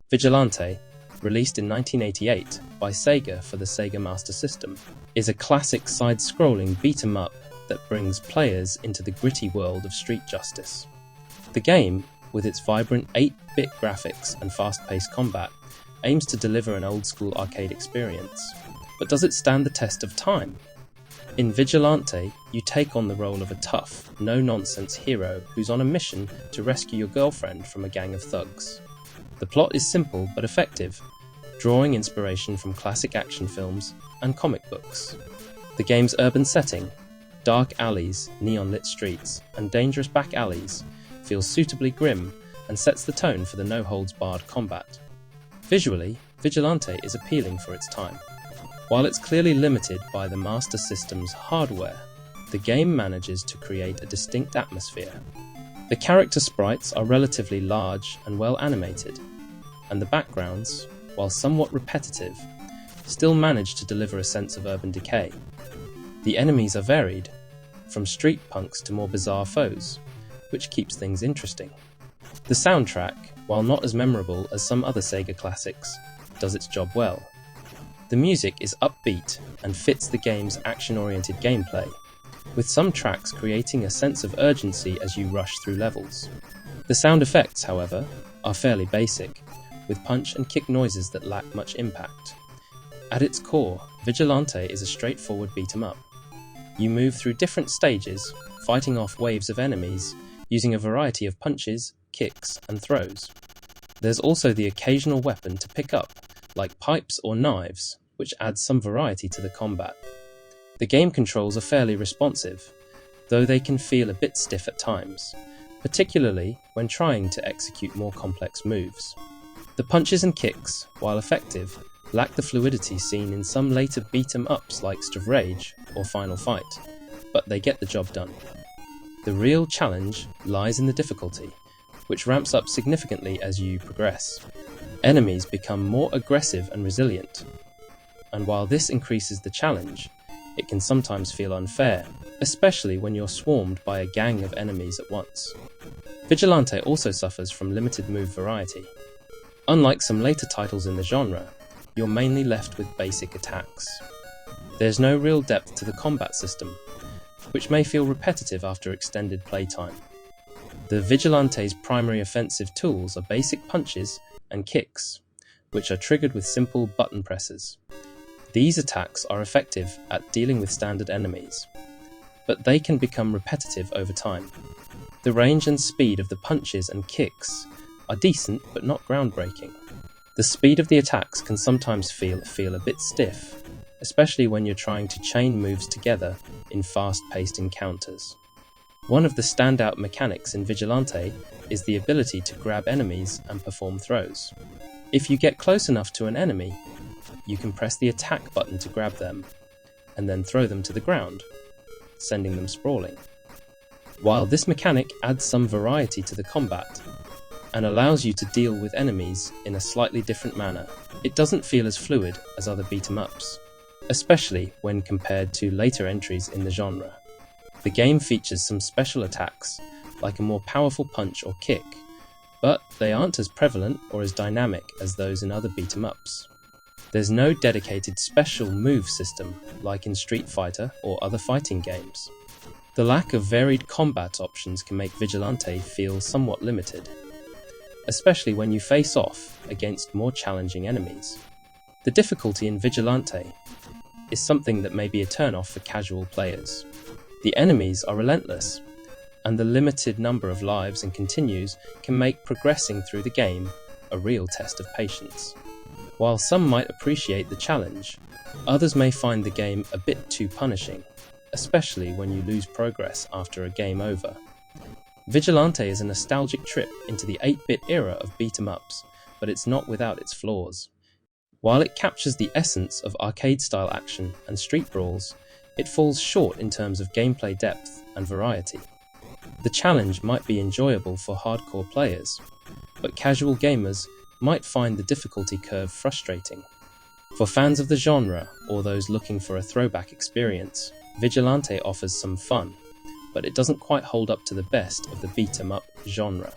Vigilante, released in 1988 by Sega for the Sega Master System, is a classic side-scrolling beat-em-up that brings players into the gritty world of street justice. The game, with its vibrant 8-bit graphics and fast-paced combat, aims to deliver an old-school arcade experience. But does it stand the test of time? In Vigilante, you take on the role of a tough, no-nonsense hero who's on a mission to rescue your girlfriend from a gang of thugs. The plot is simple but effective, drawing inspiration from classic action films and comic books. The game's urban setting, dark alleys, neon-lit streets, and dangerous back alleys, feels suitably grim and sets the tone for the no-holds-barred combat. Visually, Vigilante is appealing for its time. While it's clearly limited by the Master System's hardware, the game manages to create a distinct atmosphere. The character sprites are relatively large and well animated, and the backgrounds, while somewhat repetitive, still manage to deliver a sense of urban decay. The enemies are varied, from street punks to more bizarre foes, which keeps things interesting. The soundtrack, while not as memorable as some other Sega classics, does its job well. The music is upbeat and fits the game's action-oriented gameplay, with some tracks creating a sense of urgency as you rush through levels. The sound effects, however, are fairly basic, with punch and kick noises that lack much impact. At its core, Vigilante is a straightforward beat-em-up. You move through different stages, fighting off waves of enemies, using a variety of punches, kicks, and throws. There's also the occasional weapon to pick up, like pipes or knives, which adds some variety to the combat. The game controls are fairly responsive, though they can feel a bit stiff at times, particularly when trying to execute more complex moves. The punches and kicks, while effective, lack the fluidity seen in some later beat-em-ups like Streets of Rage or Final Fight, but they get the job done. The real challenge lies in the difficulty, which ramps up significantly as you progress. Enemies become more aggressive and resilient, and while this increases the challenge, it can sometimes feel unfair, especially when you're swarmed by a gang of enemies at once. Vigilante also suffers from limited move variety. Unlike some later titles in the genre, you're mainly left with basic attacks. There's no real depth to the combat system, which may feel repetitive after extended playtime. The Vigilante's primary offensive tools are basic punches and kicks, which are triggered with simple button presses. These attacks are effective at dealing with standard enemies, but they can become repetitive over time. The range and speed of the punches and kicks are decent but not groundbreaking. The speed of the attacks can sometimes feel a bit stiff, especially when you're trying to chain moves together in fast-paced encounters. One of the standout mechanics in Vigilante is the ability to grab enemies and perform throws. If you get close enough to an enemy, you can press the attack button to grab them, and then throw them to the ground, sending them sprawling. While this mechanic adds some variety to the combat, and allows you to deal with enemies in a slightly different manner, it doesn't feel as fluid as other beat-em-ups, especially when compared to later entries in the genre. The game features some special attacks, like a more powerful punch or kick, but they aren't as prevalent or as dynamic as those in other beat-em-ups. There's no dedicated special move system like in Street Fighter or other fighting games. The lack of varied combat options can make Vigilante feel somewhat limited, especially when you face off against more challenging enemies. The difficulty in Vigilante is something that may be a turn-off for casual players. The enemies are relentless, and the limited number of lives and continues can make progressing through the game a real test of patience. While some might appreciate the challenge, others may find the game a bit too punishing, especially when you lose progress after a game over. Vigilante is a nostalgic trip into the 8-bit era of beat-em-ups, but it's not without its flaws. While it captures the essence of arcade-style action and street brawls, it falls short in terms of gameplay depth and variety. The challenge might be enjoyable for hardcore players, but casual gamers might find the difficulty curve frustrating. For fans of the genre or those looking for a throwback experience, Vigilante offers some fun, but it doesn't quite hold up to the best of the beat-em-up genre.